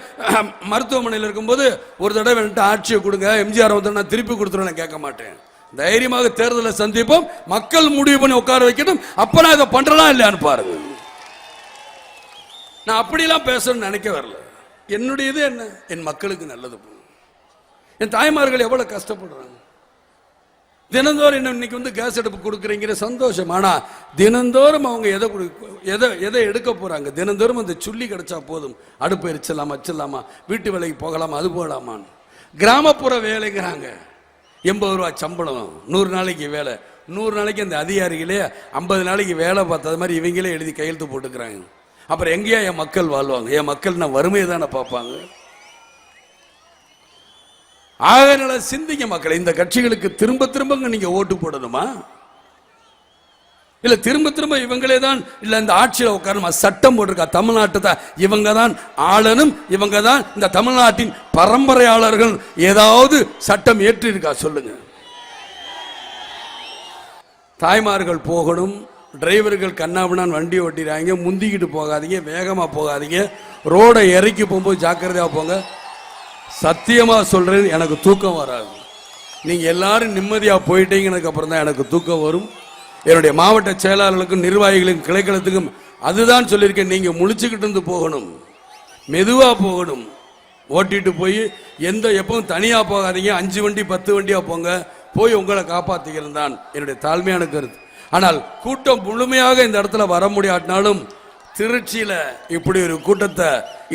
மருத்துவமனையில் இருக்கும்போது ஒரு தடவை ஆட்சியை கொடுங்க, எம்ஜிஆர் வந்து நான் திருப்பி கொடுத்துருவேன் கேட்க மாட்டேன். தைரியமாக தேர்தலை சந்திப்போம், மக்கள் முடிவு பண்ணி உட்கார வைக்கட்டும், அப்ப நான் இதை பண்றலாம் இல்லையான்னு பாருங்க. நான் அப்படிலாம் பேசணும்னு நினைக்க வரல. என்னுடையது என்ன? என் மக்களுக்கு நல்லது. என் தாய்மார்கள் எவ்வளவு கஷ்டப்படுறாங்க. தினந்தோறும் இன்னைக்கு வந்து கேஸ் அடுப்பு கொடுக்குறீங்கிற சந்தோஷம். ஆனா தினந்தோறும் அவங்க எதை எடுக்க போறாங்க? தினந்தோறும் அந்த சுள்ளி கிடைச்சா போதும், அடுப்பு எரிச்சலாமா, வச்சிடலாமா, வீட்டு வேலைக்கு போகலாமா, அது போகலாமான்னு. கிராமப்புற வேலைங்கிறாங்க, 80 ரூபா சம்பளம், 100 நாளைக்கு வேலை. 100 நாளைக்கு அந்த அதிகாரிகளே 50 நாளைக்கு வேலை பார்த்தது மாதிரி இவங்களே எழுதி கையெழுத்து போட்டுக்கிறாங்க. அப்புறம் எங்கேயா என் மக்கள் வாழ்வாங்க? என் மக்கள் நான் வறுமையை தானே பார்ப்பாங்க. ஆக சிந்திங்க மக்களை. இந்த கட்சிகளுக்கு திரும்ப திரும்ப நீங்க ஓட்டு போடணுமா? இல்ல திரும்ப திரும்ப இவங்களே தான் இல்ல இந்த ஆட்சியில் உட்காரணுமா? சட்டம் போட்டிருக்கா தமிழ்நாட்டை தான் இவங்க தான் ஆளணும், இவங்க தான் இந்த தமிழ்நாட்டின் பரம்பரையாளர்கள். ஏதாவது சட்டம் ஏற்றி இருக்கா சொல்லுங்க. தாய்மார்கள் போகணும், டிரைவர்கள் கண்ணாபின்னான் வண்டி ஓட்டிடுறாங்க, முந்திக்கிட்டு போகாதீங்க, வேகமா போகாதீங்க, ரோடை இறக்கி போகும்போது ஜாக்கிரதையா போங்க. சத்தியமா சொல்றேன், எனக்கு தூக்கம் வராது. நீங்க எல்லாரும் நிம்மதியா போயிட்டீங்கன்னு அப்புறம் தான் எனக்கு தூக்கம் வரும். என்னுடைய மாவட்ட செயலாளர்களுக்கும் நிர்வாகிகளுக்கும் கிளைக்களத்துக்கும் அதுதான் சொல்லியிருக்கேன். நீங்க முழிச்சுக்கிட்டு இருந்து போகணும், மெதுவா போகணும். ஓட்டிட்டு போய் எப்பவும் தனியா போகாதீங்க, 5 வண்டி 10 வண்டியா போங்க, போய் உங்களை காப்பாத்திக்கிறது தான் என்னுடைய தாழ்மையான கருத்து. ஆனால் கூட்டம் முழுமையாக இந்த இடத்துல வர முடியாட்டினாலும் திருச்சியில இப்படி ஒரு கூட்டத்தை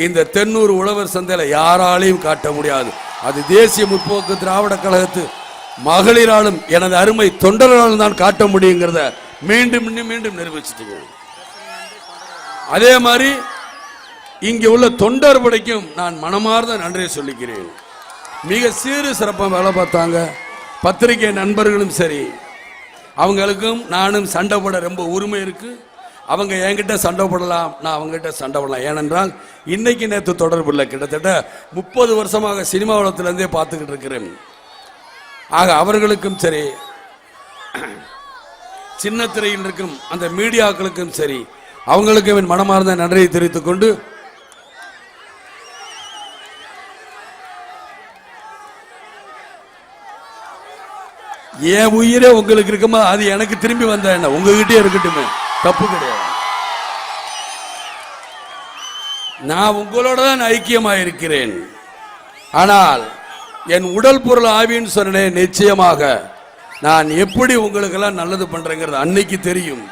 இந்த தென்னூர் உழவர் சந்தையில யாராலையும் காட்ட முடியாது. அது தேசிய முற்போக்கு திராவிட கழகத்து மகளிராலும் எனது அருமை தொண்டர்களாலும் தான் காட்ட முடியுங்கிறத மீண்டும் மீண்டும் நிரூபிச்சுட்டு, அதே மாதிரி இங்க உள்ள தொண்டர் படைக்கும் நான் மனமார்ந்த நன்றியை சொல்லிக்கிறேன். மிக சீரு சிறப்பாக வேலை பார்த்தாங்க. பத்திரிகை நண்பர்களும் சரி, அவங்களுக்கும் நானும் சண்டை போட ரொம்ப உரிமை இருக்கு. அவங்க என்கிட்ட சண்டை போடலாம், நான் அவங்ககிட்ட சண்டை போடலாம். ஏனென்றால் இன்னைக்கு நேற்று தொடர்பு இல்லை, கிட்டத்தட்ட 30 வருஷமாக சினிமா உலகத்திலிருந்தே பார்த்துக்கிட்டு இருக்கிறேன். ஆக அவர்களுக்கும் சரி, சின்ன திரையில் இருக்கும் அந்த மீடியாக்களுக்கும் சரி, அவங்களுக்கும் என் மனமார்ந்த நன்றியை தெரிவித்துக் கொண்டு என் உயிரே உங்களுக்கு இருக்குமா, அது எனக்கு திரும்பி வந்த என்ன உங்ககிட்டே இருக்கட்டுமே, தப்பு கிடையாது. நான் உங்களோட தான் ஐக்கியமாக இருக்கிறேன். ஆனால் என் உடல் பொருள் ஆவின்னு சொன்னேன். நிச்சயமாக நான் எப்படி உங்களுக்கெல்லாம் நல்லது பண்றேங்கிறது அன்னைக்கு தெரியும்.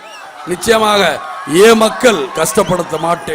நிச்சயமாக மக்கள் கஷ்டப்படுத்த மாட்டேன்.